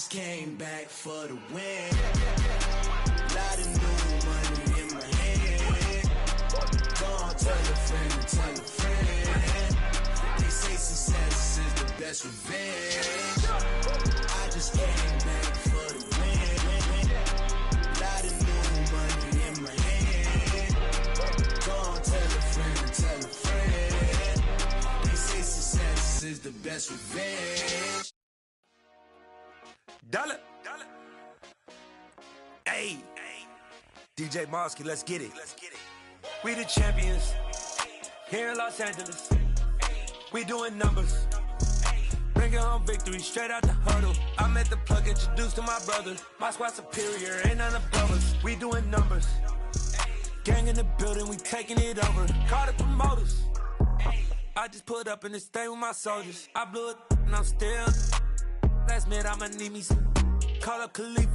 just came back for the win. Lot of new money in my hand. Go on, tell a friend and tell a friend. They say success is the best revenge. I just came back for the win. Lot of new money in my hand. Go on, tell a friend and tell a friend. They say success is the best revenge. Dollar. Hey, DJ Mosky, let's get it. We the champions here in Los Angeles. We doing numbers. Bringing home victory straight out the huddle. I'm at the plug, introduced to my brother. My squad superior, ain't none above us. We doing numbers. Gang in the building, we taking it over. Call the promoters. I just put up in this thing with my soldiers. I blew it and I'm still. Last minute, I'ma need me some. Call up Khalifa.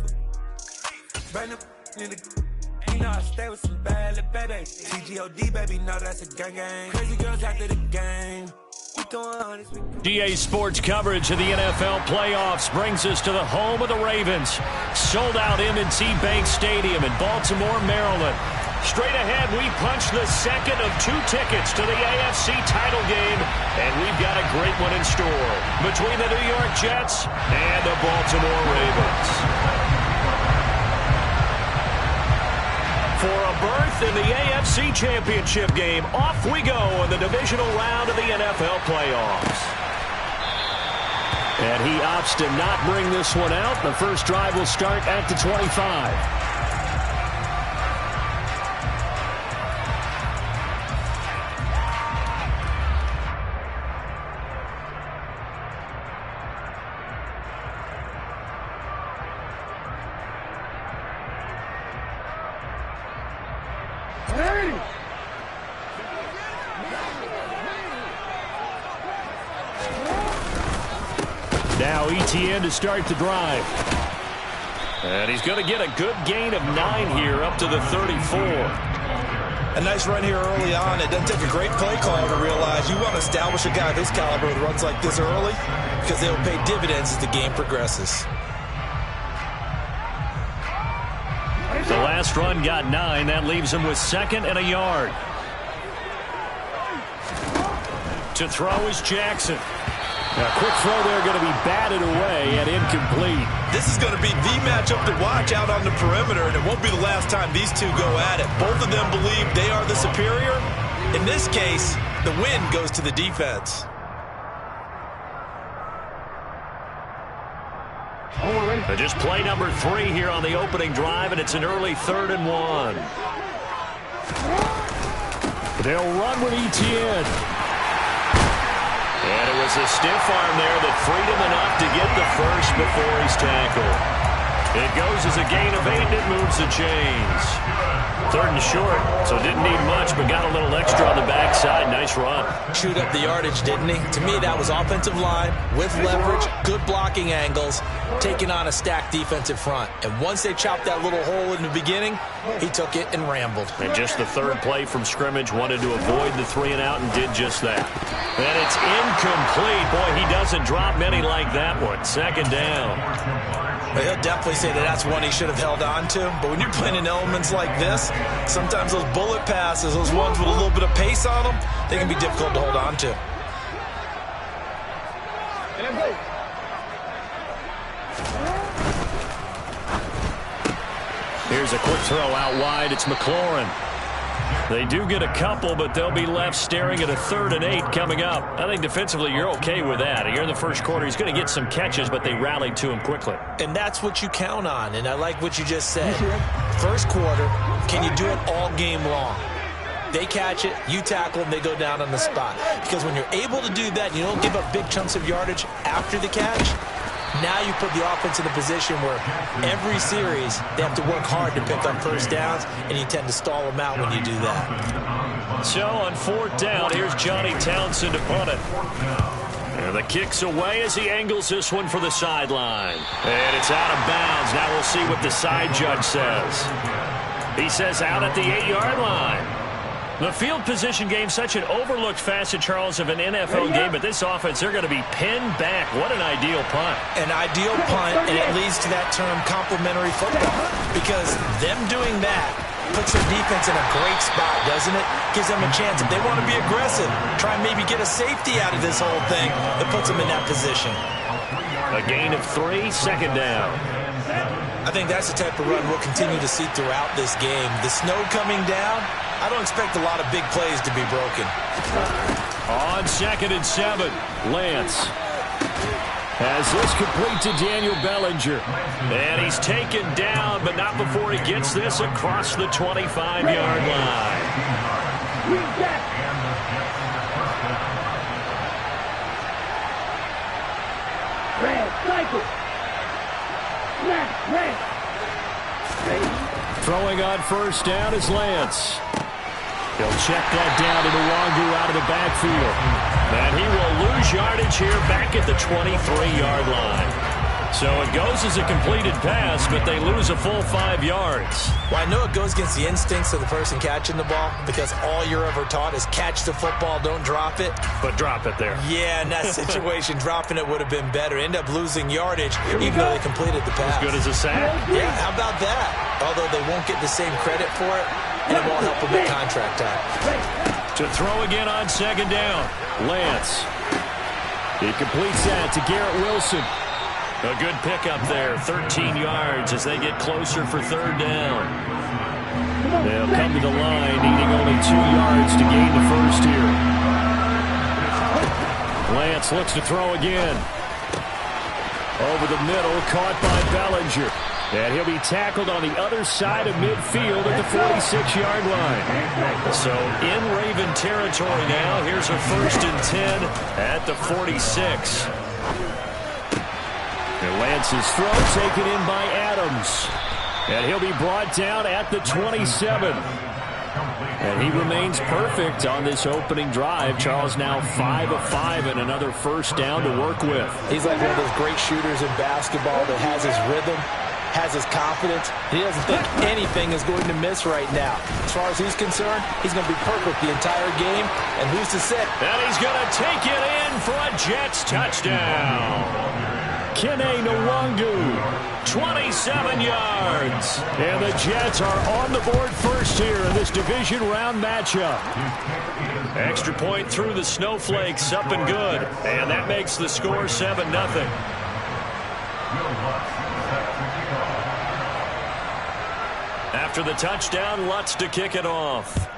Brand new in the. You know I stay with some bad little baby. TGOD, baby, no, that's a gang gang. Crazy girls after the game. We throwing hundreds. DA Sports coverage of the NFL playoffs brings us to the home of the Ravens. Sold out M&T Bank Stadium in Baltimore, Maryland. Straight ahead, we punch the second of 2 tickets to the AFC title game, and we've got a great one in store between the New York Jets and the Baltimore Ravens. For a berth in the AFC Championship game, off we go in the divisional round of the NFL playoffs. And he opts to not bring this one out. The first drive will start at the 25. Now ETN to start the drive. And he's going to get a good gain of 9 here up to the 34. A nice run here early on. It doesn't take a great play call to realize you want to establish a guy of his caliber with runs like this early because they'll pay dividends as the game progresses. The last run got 9. That leaves him with 2nd and a yard. To throw is Jackson. A quick throw there going to be batted away and incomplete. This is going to be the matchup to watch out on the perimeter, and it won't be the last time these two go at it. Both of them believe they are the superior. In this case, the win goes to the defense. Just play number 3 here on the opening drive, and it's an early 3rd and 1. They'll run with ETN. And it was a stiff arm there that freed him enough to get the first before he's tackled. It goes as a gain of 8, and it moves the chains. 3rd and short, so didn't need much, but got a little extra on the backside. Nice run. Chewed up the yardage, didn't he? To me, that was offensive line with leverage, good blocking angles, taking on a stacked defensive front. And once they chopped that little hole in the beginning, he took it and rambled. And just the 3rd play from scrimmage, wanted to avoid the 3 and out and did just that. And it's incomplete. Boy, he doesn't drop many like that one. 2nd down. Well, he'll definitely say that that's one he should have held on to. But when you're playing in elements like this, sometimes those bullet passes, those ones with a little bit of pace on them, they can be difficult to hold on to. Here's a quick throw out wide. It's McLaurin. They do get a couple, but they'll be left staring at a 3rd and 8 coming up. I think defensively you're okay with that. Here in the first quarter, he's going to get some catches, but they rallied to him quickly. And that's what you count on, and I like what you just said. First quarter, can you do it all game long? They catch it, you tackle them, they go down on the spot. Because when you're able to do that, you don't give up big chunks of yardage after the catch, now you put the offense in a position where every series they have to work hard to pick up first downs, and you tend to stall them out when you do that. So on 4th down, here's Johnny Townsend to punt it. And the kick's away as he angles this one for the sideline. And it's out of bounds. Now we'll see what the side judge says. He says out at the 8-yard line. The field position game, such an overlooked facet, Charles, of an NFL game, but this offense, they're going to be pinned back. What an ideal punt. An ideal punt, and it leads to that term complementary football, because them doing that puts their defense in a great spot, doesn't it? Gives them a chance. If they want to be aggressive, try and maybe get a safety out of this whole thing, it puts them in that position. A gain of 3, second down. I think that's the type of run we'll continue to see throughout this game. The snow coming down, I don't expect a lot of big plays to be broken. On 2nd and 7, Lance has this complete to Daniel Bellinger. And he's taken down, but not before he gets this across the 25-yard line. Throwing on first down is Lance. He'll check that down to Nwangu out of the backfield. And he will lose yardage here back at the 23-yard line. So it goes as a completed pass, but they lose a full 5 yards. Well, I know it goes against the instincts of the person catching the ball, because all you're ever taught is catch the football, don't drop it. But drop it there. Yeah, in that situation, dropping it would have been better. End up losing yardage, even though they completed the pass. As good as a sack. Yeah, how about that? Although they won't get the same credit for it, and it won't help them at contract time. To throw again on 2nd down, Lance. He completes that to Garrett Wilson. A good pickup there, 13 yards as they get closer for 3rd down. They'll come to the line, needing only 2 yards to gain the first here. Lance looks to throw again. Over the middle, caught by Bellinger. And he'll be tackled on the other side of midfield at the 46-yard line. So in Raven territory now, here's a 1st and 10 at the 46. And Lance's throw taken in by Adams. And he'll be brought down at the 27. And he remains perfect on this opening drive. Charles now 5 of 5 and another 1st down to work with. He's like one of those great shooters in basketball that has his rhythm, has his confidence. He doesn't think anything is going to miss right now. As far as he's concerned, he's going to be perfect the entire game. And who's to say? And he's going to take it in for a Jets touchdown. Kene Nwangu, 27 yards. And the Jets are on the board first here in this division round matchup. Extra point through the snowflakes, up and good. And that makes the score 7-0. After the touchdown, Lutz to kick it off.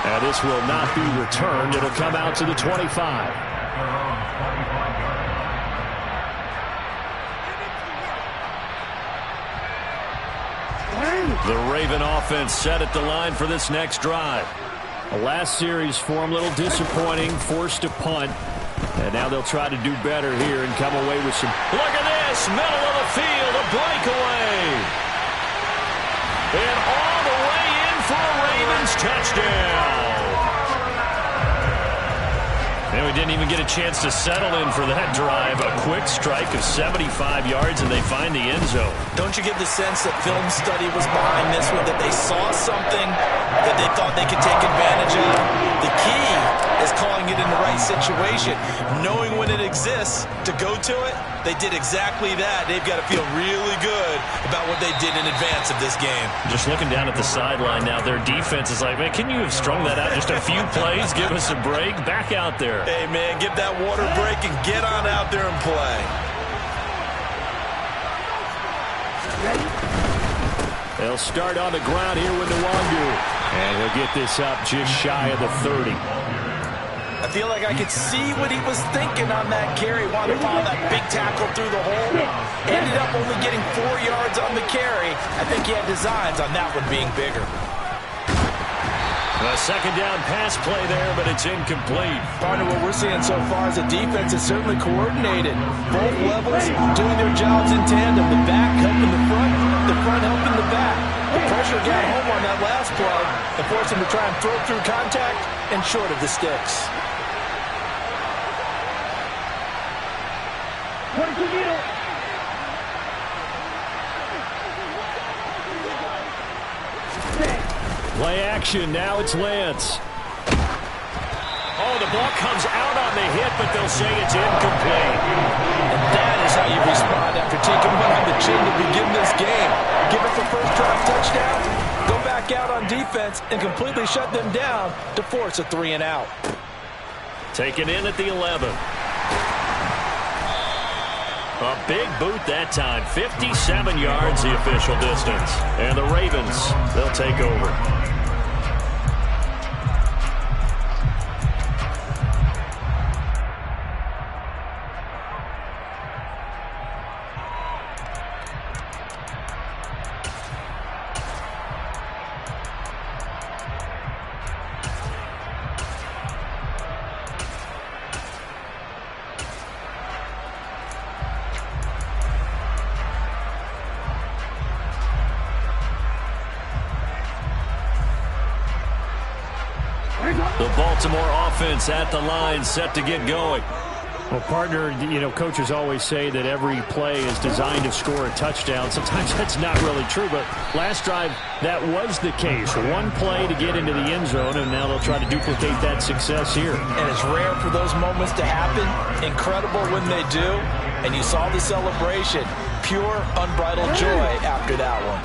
And this will not be returned. It'll come out to the 25. The Raven offense set at the line for this next drive. The last series for them a little disappointing, forced to punt. And now they'll try to do better here and come away with some... Look at this! Middle of the field, a breakaway! And all the way in for a Ravens touchdown! And we didn't even get a chance to settle in for that drive. A quick strike of 75 yards, and they find the end zone. Don't you get the sense that film study was behind this one, that they saw something that they thought they could take advantage of? The key is calling it in the right situation, knowing when it exists to go to it. They did exactly that. They've got to feel really good about what they did in advance of this game. Just looking down at the sideline now, their defense is like, man, can you have strung that out just a few plays? Give us a break. Back out there. Hey, man, give that water break and get on out there and play. They'll start on the ground here with Nwangu. And he'll get this up just shy of the 30. I feel like I could see what he was thinking on that carry. Wanted to follow that big tackle through the hole. Ended up only getting 4 yards on the carry. I think he had designs on that one being bigger. A 2nd down pass play there, but it's incomplete. Partner, what we're seeing so far is the defense is certainly coordinated. Both levels doing their jobs in tandem. The back helping the front helping the back. The pressure got home on that last play and forced him to try and throw through contact and short of the sticks. Play action. Now it's Lance. Oh, the ball comes out on the hit, but they'll say it's incomplete. And that is how you respond after taking one on the chin to begin this game. Give it the first drive touchdown, go back out on defense, and completely shut them down to force a 3-and-out. Taken in at the 11. A big boot that time. 57 yards the official distance. And the Ravens, they'll take over. The Baltimore offense at the line, set to get going. Well, partner, you know, coaches always say that every play is designed to score a touchdown. Sometimes that's not really true, but last drive, that was the case. One play to get into the end zone, and now they'll try to duplicate that success here. And it's rare for those moments to happen. Incredible when they do. And you saw the celebration. Pure, unbridled joy after that one.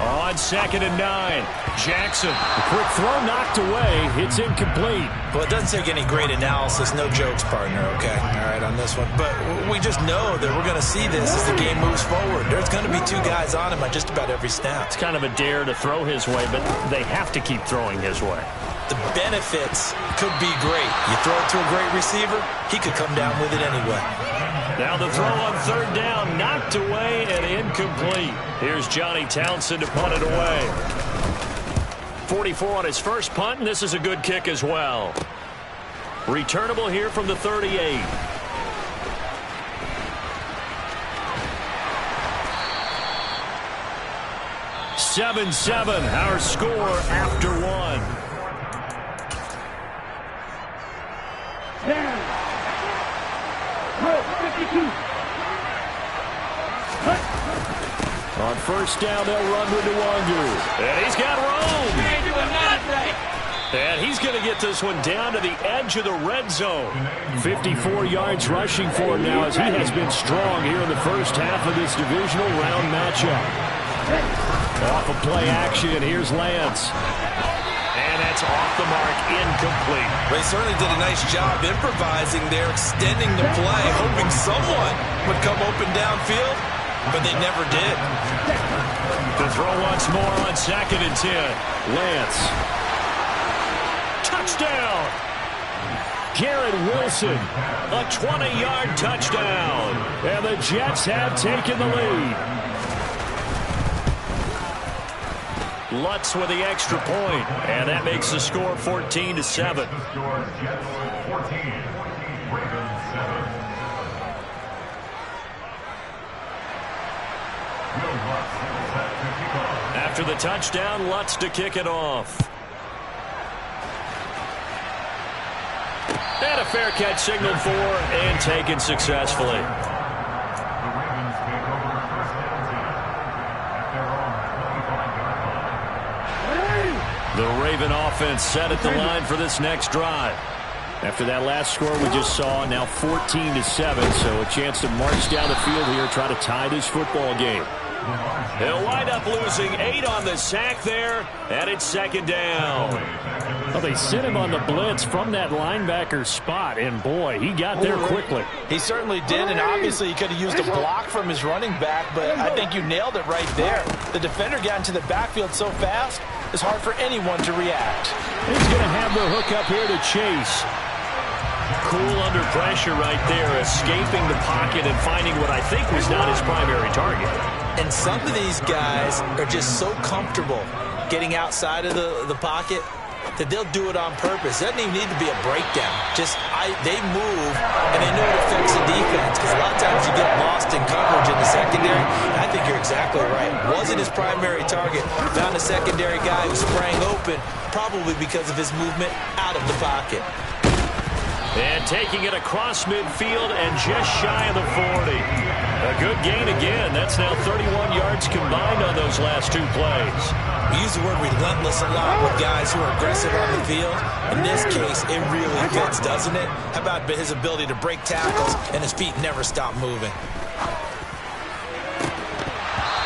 On 2nd and 9, Jackson. A quick throw knocked away. It's incomplete. Well, it doesn't take any great analysis. No jokes, partner, okay? All right, on this one. But we just know that we're going to see this as the game moves forward. There's going to be two guys on him on just about every snap. It's kind of a dare to throw his way, but they have to keep throwing his way. The benefits could be great. You throw it to a great receiver, he could come down with it anyway. Now the throw on 3rd down, knocked away and incomplete. Here's Johnny Townsend to punt it away. 44 on his first punt, and this is a good kick as well. Returnable here from the 38. (7-7), our score after one. On 1st down, they'll run with Nwangu. And he's got room. And he's going to get this one down to the edge of the red zone. 54 yards rushing for him now as he has been strong here in the first half of this divisional round matchup. Off of play action, here's Lance. And that's off the mark, incomplete. They certainly did a nice job improvising there, extending the play, hoping someone would come open downfield, but they never did. The throw once more on 2nd and 10. Lance. Touchdown! Garrett Wilson, a 20-yard touchdown. And the Jets have taken the lead. Lutz with the extra point, and that makes the score 14-7. After the touchdown, Lutz to kick it off. And a fair catch signaled for and taken successfully. The Raven offense set at the line for this next drive. After that last score we just saw, now 14-7, so a chance to march down the field here, try to tie this football game. They'll wind up losing 8 on the sack there, and it's 2nd down. Well, they sent him on the blitz from that linebacker spot, and boy, he got there quickly. He certainly did, and obviously he could have used a block from his running back, but I think you nailed it right there. The defender got into the backfield so fast, it's hard for anyone to react. He's going to have the hook up here to Chase. Cool under pressure right there, escaping the pocket and finding what I think was not his primary target. And some of these guys are just so comfortable getting outside of the pocket that they'll do it on purpose. It doesn't even need to be a breakdown. Just they move, and they know it affects the defense, because a lot of times you get lost in coverage in the secondary. And I think you're exactly right. Wasn't his primary target. Found a secondary guy who sprang open, probably because of his movement out of the pocket. And taking it across midfield and just shy of the 40. A good gain again. That's now 31 yards combined on those last two plays. We use the word relentless a lot with guys who are aggressive on the field. In this case, it really fits, doesn't it? How about his ability to break tackles and his feet never stop moving?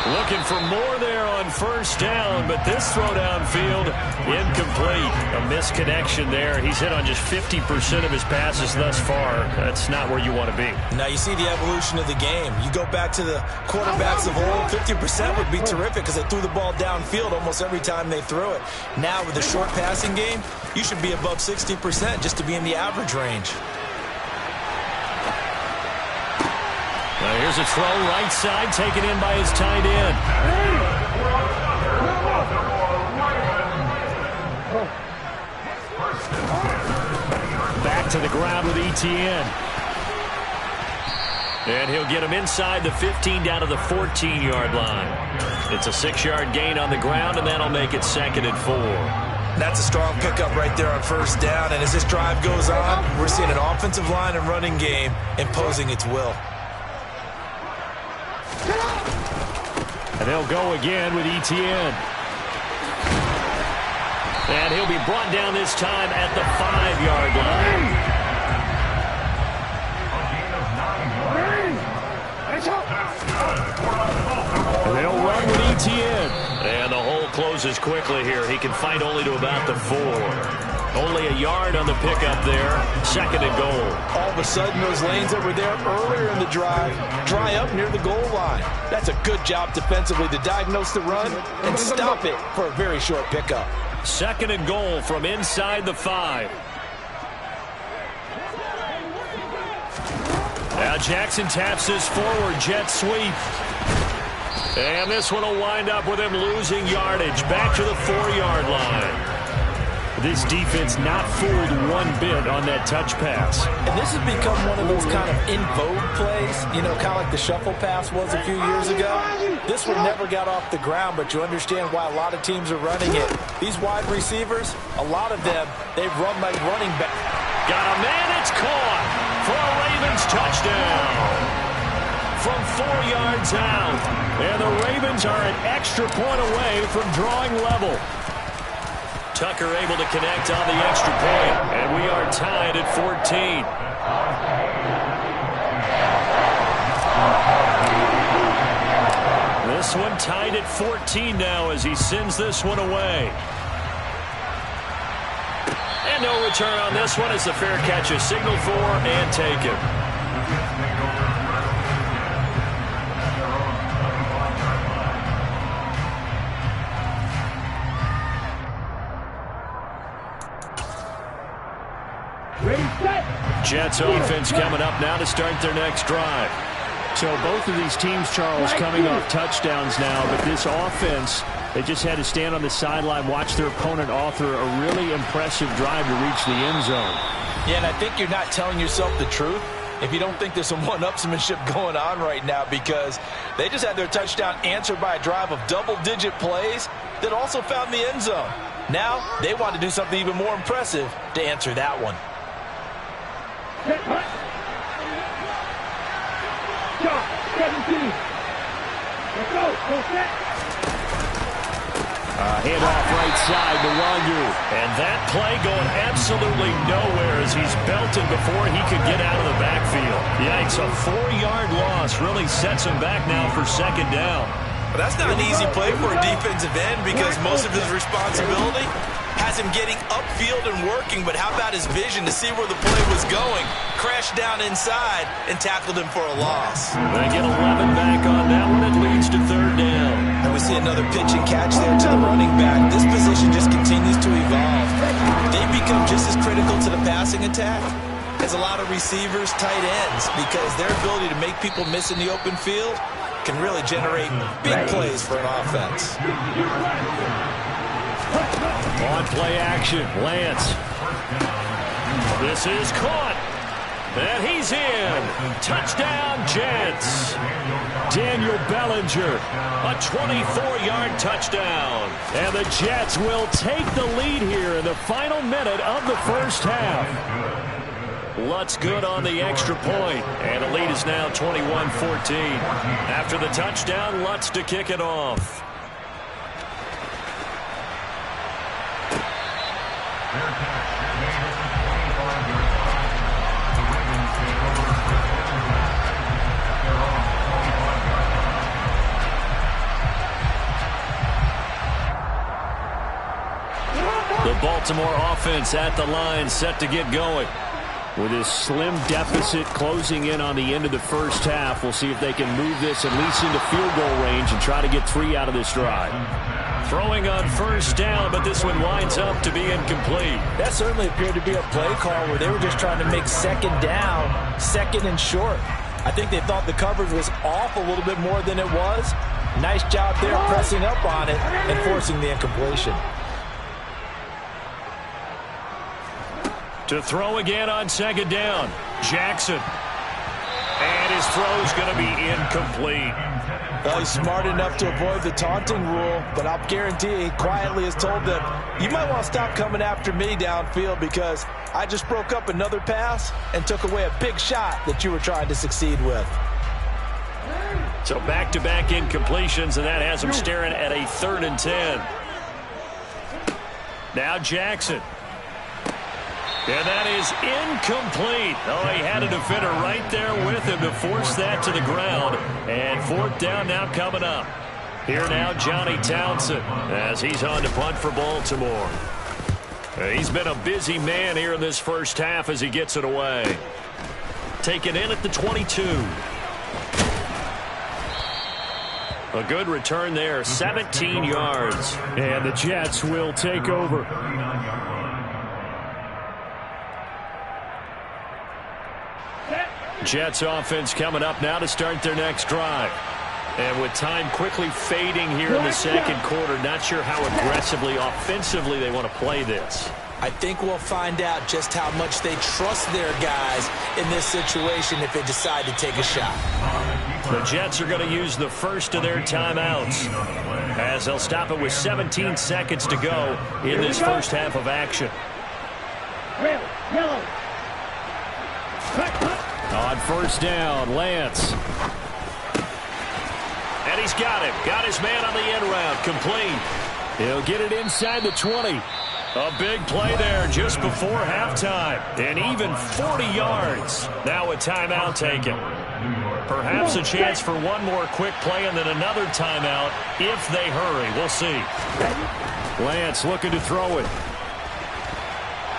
Looking for more there on first down, but this throw downfield, incomplete. A misconnection there. He's hit on just 50% of his passes thus far. That's not where you want to be. Now you see the evolution of the game. You go back to the quarterbacks of old, 50% would be terrific because they threw the ball downfield almost every time they threw it. Now with the short passing game, you should be above 60% just to be in the average range. Now here's a throw right side, taken in by his tight end. Back to the ground with ETN. And he'll get him inside the 15 down to the 14-yard line. It's a 6-yard gain on the ground, and that'll make it 2nd and 4. That's a strong pickup right there on first down. And as this drive goes on, we're seeing an offensive line and running game imposing its will. And they'll go again with ETN. And he'll be brought down this time at the 5-yard line. And they'll run with ETN. And the hole closes quickly here. He can fight only to about the 4. Only a yard on the pickup there. 2nd and goal. All of a sudden, those lanes that were there earlier in the drive dry up near the goal line. That's a good job defensively to diagnose the run and stop it for a very short pickup. 2nd and goal from inside the 5. Now Jackson taps his forward jet sweep. And this one will wind up with him losing yardage. Back to the 4-yard line. This defense not fooled one bit on that touch pass. And this has become one of those kind of in vogue plays, you know, kind of like the shuffle pass was a few years ago. This one never got off the ground, but you understand why a lot of teams are running it. These wide receivers, a lot of them, they've run like running back. Got a man, it's caught for a Ravens touchdown. From 4 yards out. And the Ravens are an extra point away from drawing level. Tucker able to connect on the extra point, and we are tied at 14. This one tied at 14 now as he sends this one away. And no return on this one as the fair catch is signaled for and taken. Jets offense coming up now to start their next drive. So both of these teams, Charles, coming off touchdowns now, but this offense, they just had to stand on the sideline, watch their opponent author a really impressive drive to reach the end zone. Yeah, and I think you're not telling yourself the truth if you don't think there's some one-upsmanship going on right now, because they just had their touchdown answered by a drive of double-digit plays that also found the end zone. Now they want to do something even more impressive to answer that one. Handoff right side to Wanyu. And that play going absolutely nowhere as he's belted before he could get out of the backfield. Yikes, a 4-yard loss really sets him back now for 2nd down. But that's not an easy play for a defensive end because most of his responsibility has him getting upfield and working, but how about his vision to see where the play was going? Crashed down inside and tackled him for a loss. They get 11 back on that one. It leads to 3rd down. And we see another pitch and catch there to the running back. This position just continues to evolve. They become just as critical to the passing attack as a lot of receivers, tight ends, because their ability to make people miss in the open field can really generate big plays for an offense. On play action, Lance. This is caught. And he's in. Touchdown, Jets. Daniel Bellinger, a 24-yard touchdown. And the Jets will take the lead here in the final minute of the first half. Lutz good on the extra point, and the lead is now 21-14. After the touchdown, Lutz to kick it off. The Baltimore offense at the line, set to get going. With this slim deficit closing in on the end of the first half, we'll see if they can move this at least into field goal range and try to get 3 out of this drive. Throwing on first down, but this one winds up to be incomplete. That certainly appeared to be a play call where they were just trying to make second down, second and short. I think they thought the coverage was off a little bit more than it was. Nice job there pressing up on it and forcing the incompletion. To throw again on second down, Jackson. And his throw's going to be incomplete. Well, he's smart enough to avoid the taunting rule, but I'll guarantee he quietly has told them, you might want to stop coming after me downfield because I just broke up another pass and took away a big shot that you were trying to succeed with. So back-to-back incompletions, and that has him staring at a 3rd and 10. Now Jackson. And that is incomplete. Oh, he had a defender right there with him to force that to the ground. And 4th down now coming up. Here now, Johnny Townsend, as he's on to punt for Baltimore. He's been a busy man here in this first half as he gets it away. Taken in at the 22. A good return there, 17 yards. And the Jets will take over. Jets offense coming up now to start their next drive. And with time quickly fading here in the second quarter, not sure how aggressively, offensively they want to play this. I think we'll find out just how much they trust their guys in this situation if they decide to take a shot. The Jets are going to use the first of their timeouts as they'll stop it with 17 seconds to go in this first half of action. On first down, Lance. And he's got him. Got his man on the end route. Complete. He'll get it inside the 20. A big play there just before halftime. And even 40 yards. Now a timeout taken. Perhaps a chance for one more quick play and then another timeout if they hurry. We'll see. Lance looking to throw it.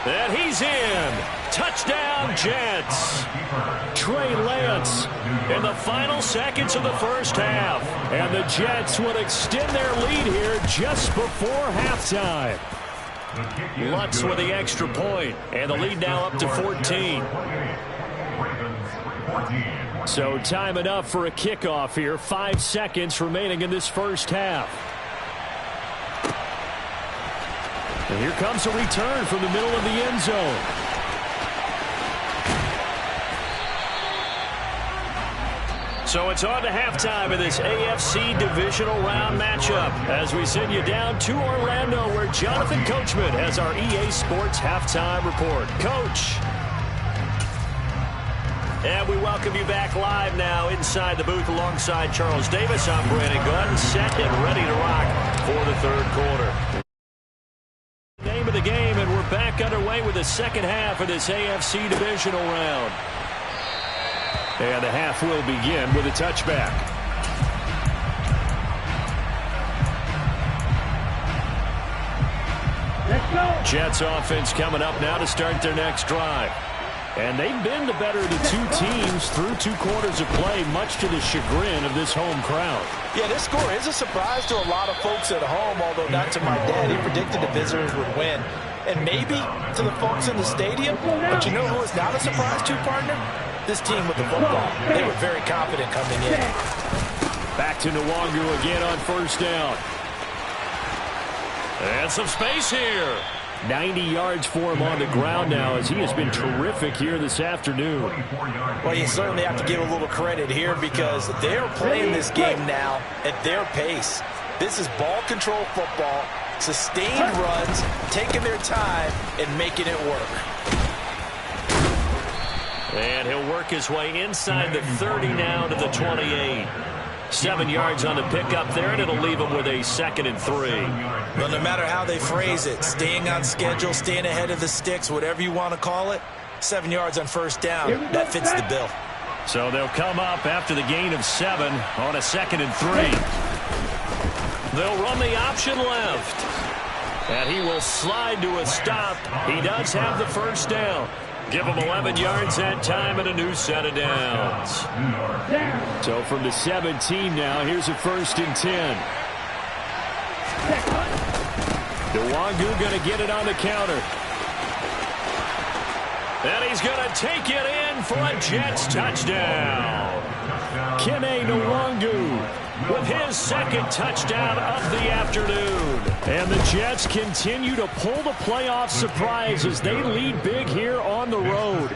And he's in. Touchdown, Jets. Trey Lance In the final seconds of the first half. And the Jets will extend their lead here just before halftime. Lutz with the extra point, and the lead now up to 14. So time enough for a kickoff here. 5 seconds remaining in this first half. And here comes a return from the middle of the end zone. So it's on to halftime of this AFC divisional round matchup as we send you down to Orlando where Jonathan Coachman has our EA Sports halftime report. Coach. And we welcome you back live now inside the booth alongside Charles Davis. I'm Brandon Gunn, set and ready to rock for the third quarter. Name of the game, and we're back underway with the second half of this AFC divisional round. And the half will begin with a touchback. Let's go. Jets offense coming up now to start their next drive. And they've been the better of the two teams through 2 quarters of play, much to the chagrin of this home crowd. Yeah, this score is a surprise to a lot of folks at home, although not to my dad. He predicted the visitors would win. And maybe to the folks in the stadium. But you know who is not a surprise to, partner? This team with the football. They were very confident coming in. Back to Nwangu again on first down. And some space here. 90 yards for him on the ground now as he has been terrific here this afternoon. Well, you certainly have to give a little credit here because they're playing this game now at their pace. This is ball control football, sustained runs, taking their time and making it work. And he'll work his way inside the 30 now to the 28. 7 yards on the pickup there, and it'll leave him with a 2nd and 3. Well, no matter how they phrase it, staying on schedule, staying ahead of the sticks, whatever you want to call it, 7 yards on first down, that fits the bill. So they'll come up after the gain of 7 on a 2nd and 3. They'll run the option left. And he will slide to a stop. He does have the first down. Give him 11 yards that time and a new set of downs. So from the 17 now, here's a 1st and 10. Nwangu going to get it on the counter. And he's going to take it in for a Jets touchdown. Kene Nwangu with his 2nd touchdown of the afternoon. And the Jets continue to pull the playoff surprise as they lead big here on the road.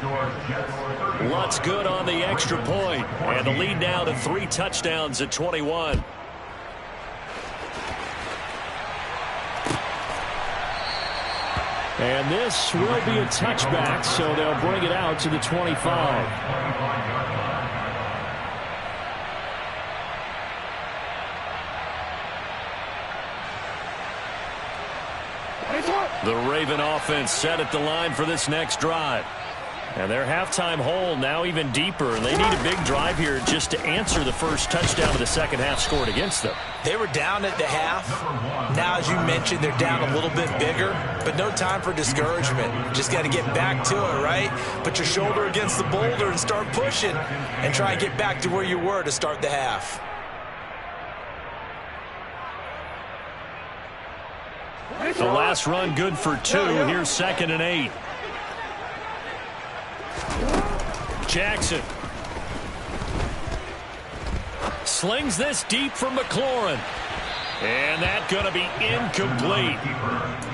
Lutz good on the extra point. And the lead now to 3 touchdowns at 21. And this will be a touchback, so they'll bring it out to the 25. The Raven offense set at the line for this next drive. And their halftime hole now even deeper, and they need a big drive here just to answer the first touchdown of the second half scored against them. They were down at the half. Now, as you mentioned, they're down a little bit bigger, but no time for discouragement. Just got to get back to it, right? Put your shoulder against the boulder and start pushing and try and get back to where you were to start the half. The last run good for 2. Here's 2nd and 8. Jackson slings this deep from McLaurin. And that's going to be incomplete.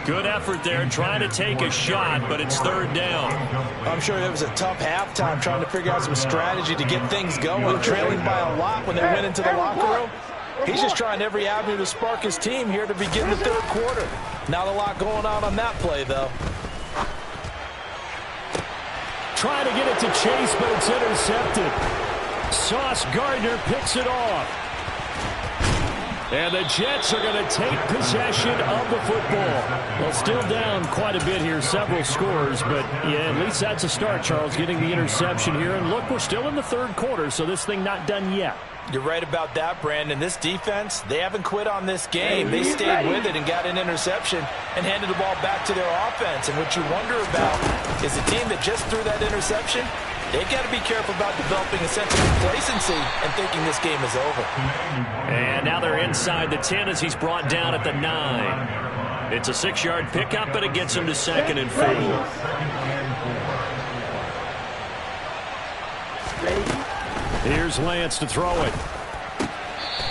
Good effort there trying to take a shot, but it's 3rd down. I'm sure it was a tough halftime trying to figure out some strategy to get things going, trailing by a lot when they went into the locker room. He's just trying every avenue to spark his team here to begin the 3rd quarter. Not a lot going on that play, though. Trying to get it to Chase, but it's intercepted. Sauce Gardner picks it off. And the Jets are going to take possession of the football. Well, still down quite a bit here, several scores, but yeah, at least that's a start, Charles, getting the interception here. And look, we're still in the 3rd quarter, so this thing not done yet. You're right about that, Brandon. This defense, they haven't quit on this game. They stayed with it and got an interception and handed the ball back to their offense. And what you wonder about is the team that just threw that interception, they've got to be careful about developing a sense of complacency and thinking this game is over. And now they're inside the 10 as he's brought down at the 9. It's a 6-yard pickup, but it gets him to 2nd and 4. Here's Lance to throw it.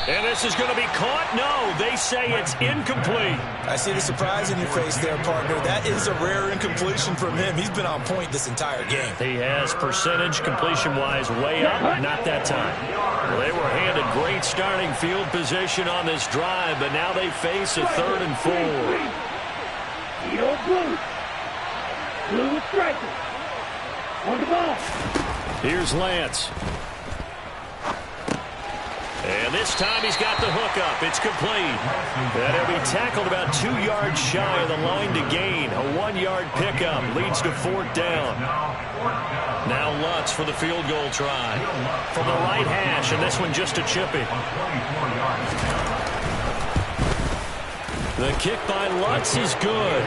And this is going to be caught? No, they say it's incomplete. I see the surprise in your face there, partner. That is a rare incompletion from him. He's been on point this entire game. He has percentage completion-wise way up, not that time. Well, they were handed great starting field position on this drive, but now they face a 3rd and 4. Blue with striker. On the ball. Here's Lance. And this time he's got the hook up. It's complete. And he'll be tackled about 2 yards shy of the line to gain. A 1-yard pickup leads to 4th down. Now Lutz for the field goal try. From the right hash, and this one just a chippy. The kick by Lutz is good.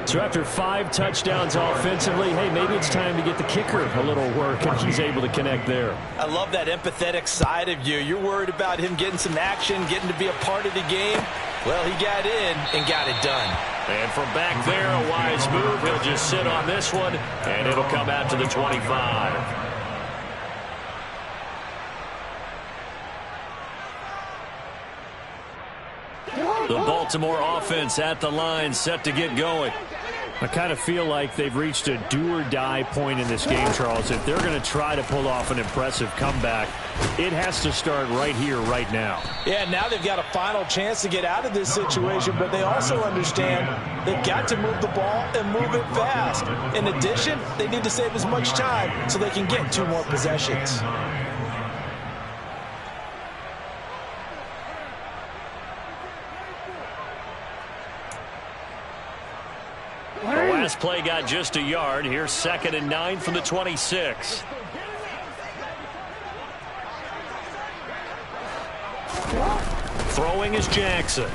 So after 5 touchdowns offensively, hey, maybe it's time to get the kicker a little work, and he's able to connect there. I love that empathetic side of you. You're worried about him getting some action, getting to be a part of the game. Well, he got in and got it done. And from back there, a wise move. He'll just sit on this one, and it'll come out to the 25. The Baltimore offense at the line, set to get going. I kind of feel like they've reached a do-or-die point in this game, Charles. If they're going to try to pull off an impressive comeback, it has to start right here, right now. Yeah, now they've got a final chance to get out of this situation, but they also understand they've got to move the ball and move it fast. In addition, they need to save as much time so they can get 2 more possessions. The last play got just a yard. Here's 2nd and 9 from the 26. Throwing is Jackson.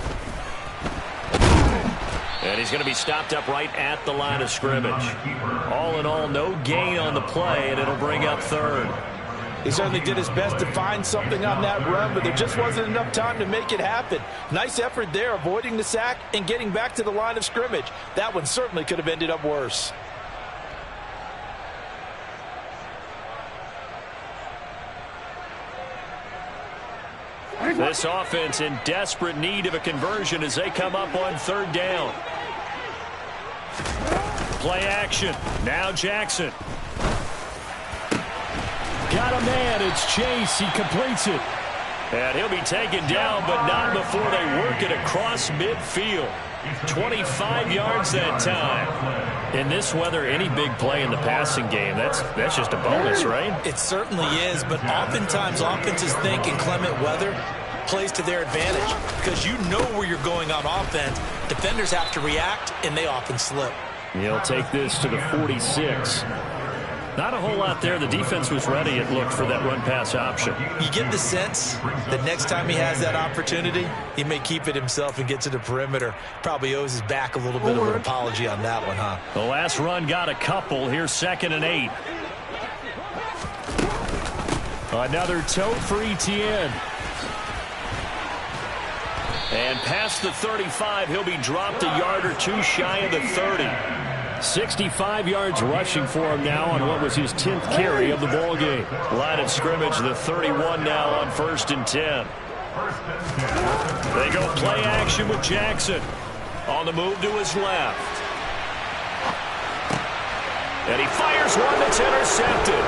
And he's going to be stopped up right at the line of scrimmage. All in all, no gain on the play, and it'll bring up 3rd. He certainly did his best to find something on that run, but there just wasn't enough time to make it happen. Nice effort there, avoiding the sack and getting back to the line of scrimmage. That one certainly could have ended up worse. This offense in desperate need of a conversion as they come up on 3rd down. Play action. Now Jackson. Got a man. It's Chase. He completes it. And he'll be taken down, but not before they work it across midfield. 25 yards that time. In this weather, any big play in the passing game, that's just a bonus, right? It certainly is, but oftentimes offenses think inclement weather plays to their advantage because you know where you're going on offense. Defenders have to react, and they often slip. He'll take this to the 46. Not a whole lot there. The defense was ready, it looked, for that run-pass option. You get the sense that next time he has that opportunity, he may keep it himself and get to the perimeter. Probably owes his back a little bit of an apology on that one, huh? The last run got a couple. Here's 2nd and 8. Another tote for Etienne. And past the 35, he'll be dropped a yard or 2 shy of the 30. 65 yards rushing for him now on what was his 10th carry of the ball game. Line of scrimmage, the 31 now on 1st and 10. They go play action with Jackson. On the move to his left. And he fires one that's intercepted.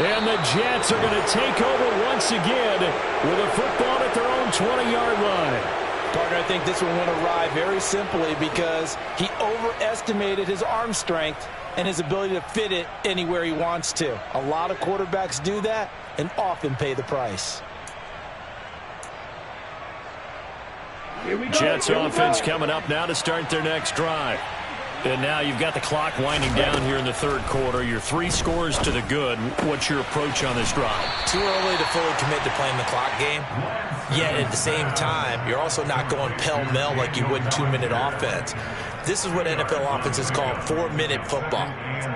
And the Jets are going to take over once again with a football at their own 20-yard line. Partner, I think this one went awry very simply because he overestimated his arm strength and his ability to fit it anywhere he wants to. A lot of quarterbacks do that and often pay the price. Jets offense coming up now to start their next drive. And now you've got the clock winding down here in the 3rd quarter. Your 3 scores to the good. What's your approach on this drive? Too early to fully commit to playing the clock game. Yet at the same time, you're also not going pell-mell like you would in 2-minute offense. This is what NFL offenses call 4-minute football.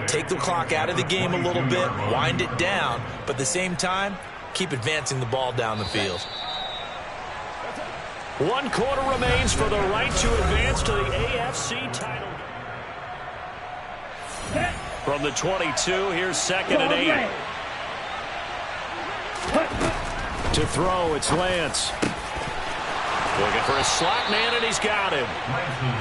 Take the clock out of the game a little bit, wind it down, but at the same time, keep advancing the ball down the field. 1 quarter remains for the right to advance to the AFC title. From the 22, here's 2nd and 8. To throw, it's Lance. Looking for a slot man, and he's got him.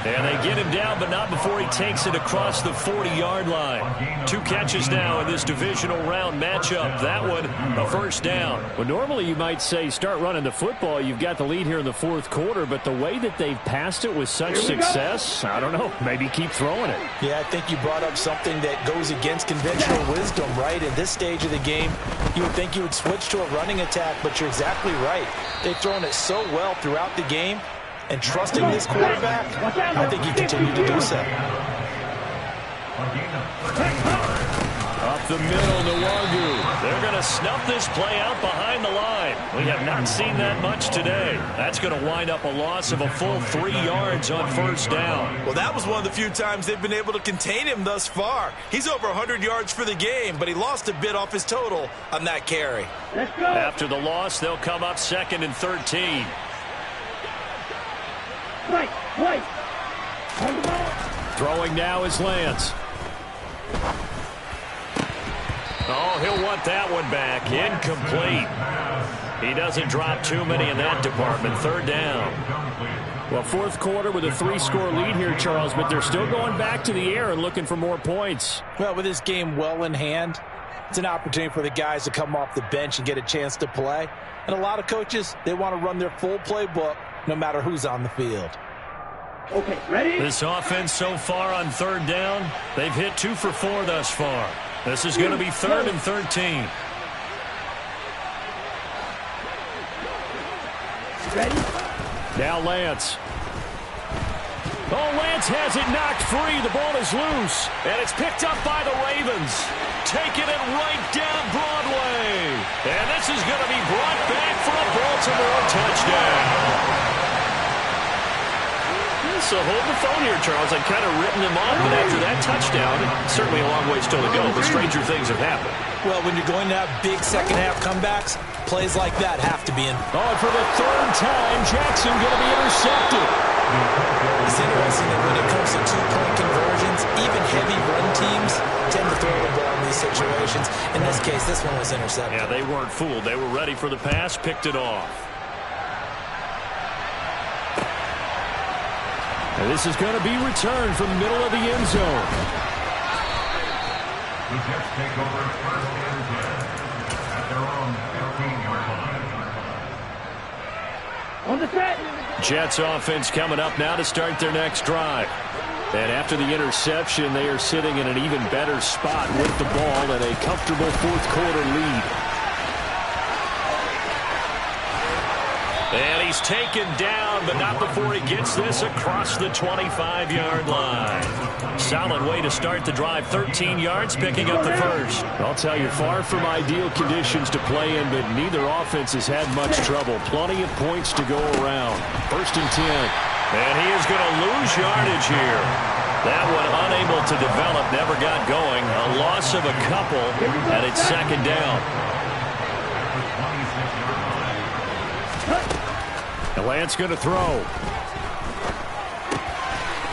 And they get him down, but not before he takes it across the 40-yard line. 2 catches now in this divisional round matchup. That one, a 1st down. Well, normally you might say start running the football. You've got the lead here in the 4th quarter, but the way that they've passed it with such success, I don't know, maybe keep throwing it. Yeah, I think you brought up something that goes against conventional wisdom, right? In this stage of the game, you would think you would switch to a running attack, but you're exactly right. They've thrown it so well throughout the game, and trusting this quarterback, I think he continued to do so. Up the middle, Nwagu. They're going to snuff this play out behind the line. We have not seen that much today. That's going to wind up a loss of a full 3 yards on 1st down. Well, that was one of the few times they've been able to contain him thus far. He's over 100 yards for the game, but he lost a bit off his total on that carry. Let's go. After the loss, they'll come up 2nd and 13. Wait. On the ball. Throwing now is Lance. Oh, he'll want that one back. Incomplete. He doesn't drop too many in that department. 3rd down. Well, fourth quarter with a 3-score lead here, Charles, but they're still going back to the air and looking for more points. Well, with this game well in hand, it's an opportunity for the guys to come off the bench and get a chance to play. And a lot of coaches, they want to run their full playbook no matter who's on the field. Okay, ready? This offense so far on third down, they've hit 2 for 4 thus far. This is going to be 3rd and 13. Ready? Now Lance. Oh, Lance has it knocked free. The ball is loose. And it's picked up by the Ravens. Taking it right down Broadway. And this is going to be brought back for a Baltimore touchdown. So hold the phone here, Charles. I'd kind of written him off, but after that touchdown, certainly a long way still to go, but stranger things have happened. Well, when you're going to have big second-half comebacks, plays like that have to be in. Oh, and for the 3rd time, Jackson going to be intercepted. It's interesting that when it comes to 2-point conversions, even heavy run teams tend to throw the ball in these situations. In this case, this one was intercepted. Yeah, they weren't fooled. They were ready for the pass, picked it off. And this is going to be returned from the middle of the end zone. The Jets take over 1st and 10 at their own 15-yard line. On the set. Jets offense coming up now to start their next drive. And after the interception, they are sitting in an even better spot with the ball and a comfortable fourth quarter lead. And he's taken down, but not before he gets this across the 25-yard line. Solid way to start the drive. 13 yards, picking up the first. I'll tell you, far from ideal conditions to play in, but neither offense has had much trouble. Plenty of points to go around. 1st and 10. And he is going to lose yardage here. That one unable to develop, never got going. A loss of a couple, and it's 2nd down. And Lance going to throw.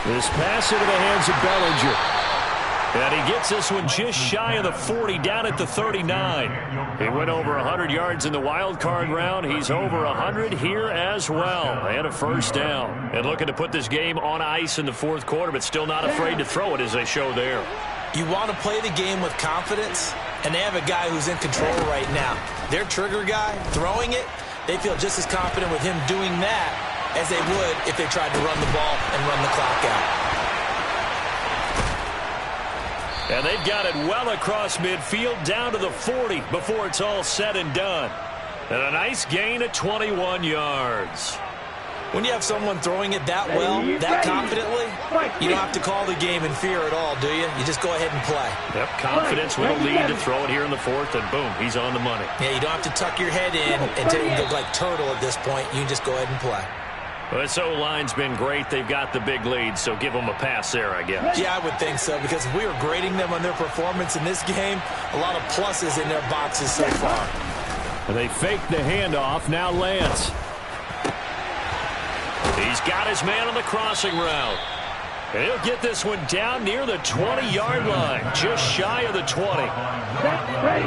This pass into the hands of Bellinger. And he gets this one just shy of the 40, down at the 39. He went over 100 yards in the wild card round. He's over 100 here as well. And a 1st down. And looking to put this game on ice in the 4th quarter, but still not afraid to throw it as they show there. You want to play the game with confidence, and they have a guy who's in control right now. Their trigger guy, throwing it, they feel just as confident with him doing that as they would if they tried to run the ball and run the clock out. And they've got it well across midfield down to the 40 before it's all said and done. And a nice gain of 21 yards. When you have someone throwing it that well, that confidently, you don't have to call the game in fear at all, do you? You just go ahead and play. Yep, confidence with a lead to throw it here in the 4th, and boom, he's on the money. Yeah, you don't have to tuck your head in and look like turtle at this point. You can just go ahead and play. Well, this O-line's been great. They've got the big lead, so give them a pass there, I guess. Yeah, I would think so, because if we were grading them on their performance in this game, a lot of pluses in their boxes so far. And they fake the handoff. Now Lance. He's got his man on the crossing route. And he'll get this one down near the 20-yard line, just shy of the 20. Set, ready.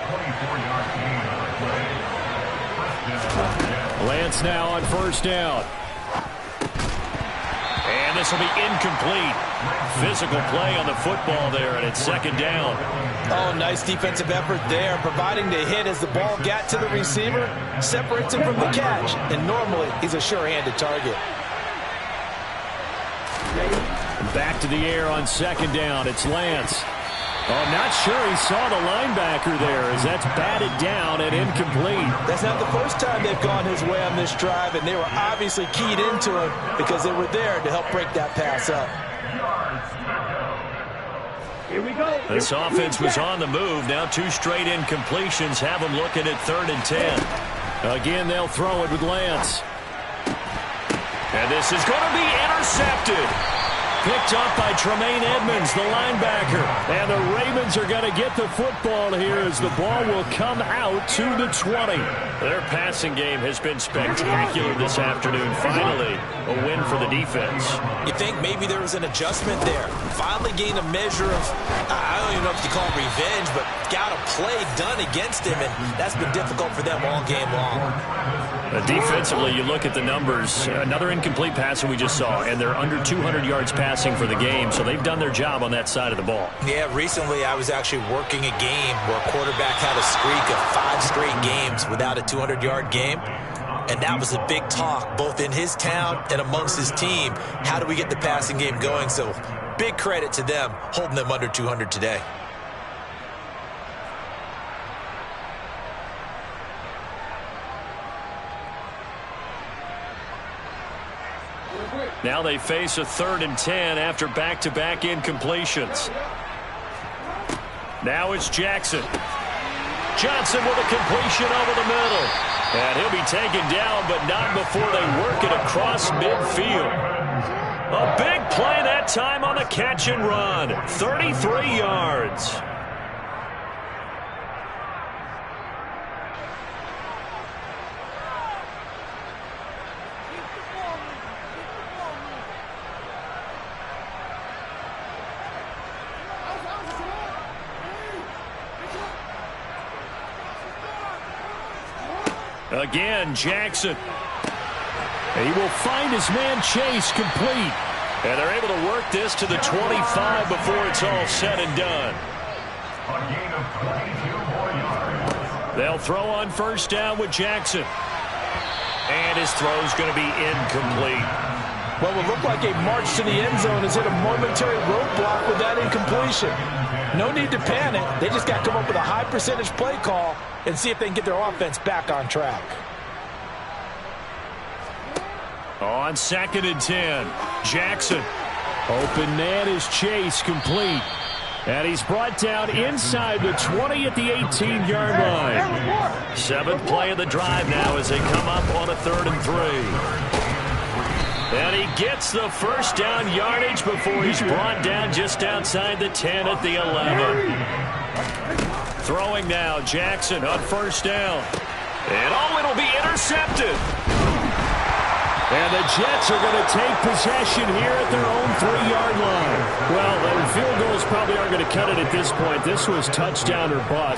24-yard gain on the play. Lance now on 1st down. And this will be incomplete. Physical play on the football there, and it's 2nd down. Oh, nice defensive effort there, providing the hit as the ball got to the receiver, separates him from the catch, and normally he's a sure-handed target. Back to the air on 2nd down. It's Lance. Oh, I'm not sure he saw the linebacker there as that's batted down and incomplete. That's not the first time they've gone his way on this drive, and they were obviously keyed into him because they were there to help break that pass up. Here we go. This offense was on the move. Now 2 straight incompletions have them looking at 3rd and 10. Again, they'll throw it with Lance. And this is going to be intercepted. Picked up by Tremaine Edmonds, the linebacker. And the Ravens are going to get the football here as the ball will come out to the 20. Their passing game has been spectacular this afternoon. Finally, a win for the defense. You think maybe there was an adjustment there. Finally gained a measure of, I I don't even know if you call it revenge, but got a play done against him, and that's been difficult for them all game long. Defensively, you look at the numbers. Another incomplete pass we just saw, and they're under 200 yards passing for the game, so they've done their job on that side of the ball. Yeah, recently I was actually working a game where a quarterback had a streak of 5 straight games without a 200-yard game. And that was a big talk, both in his town and amongst his team. How do we get the passing game going? So big credit to them, holding them under 200 today. Now they face a 3rd and 10 after back-to-back incompletions. Now it's Jackson. Johnson with a completion over the middle. And he'll be taken down, but not before they work it across midfield. A big play that time on the catch and run. 33 yards. Again, Jackson. He will find his man Chase complete. And they're able to work this to the 25 before it's all said and done. A gain of 22 more yards. They'll throw on 1st down with Jackson. And his throw's going to be incomplete. What would look like a march to the end zone has hit a momentary roadblock with that incompletion. No need to panic. They just got to come up with a high percentage play call and see if they can get their offense back on track. On 2nd and 10, Jackson. Open man is Chase, complete. And he's brought down inside the 20 at the 18-yard line. 7th play of the drive now as they come up on a 3rd and 3. And he gets the 1st down yardage before he's brought down just outside the 10 at the 11. Throwing now, Jackson on 1st down. And it'll be intercepted. And the Jets are going to take possession here at their own 3-yard line. Well, the field goals probably aren't going to cut it at this point. This was touchdown or bust.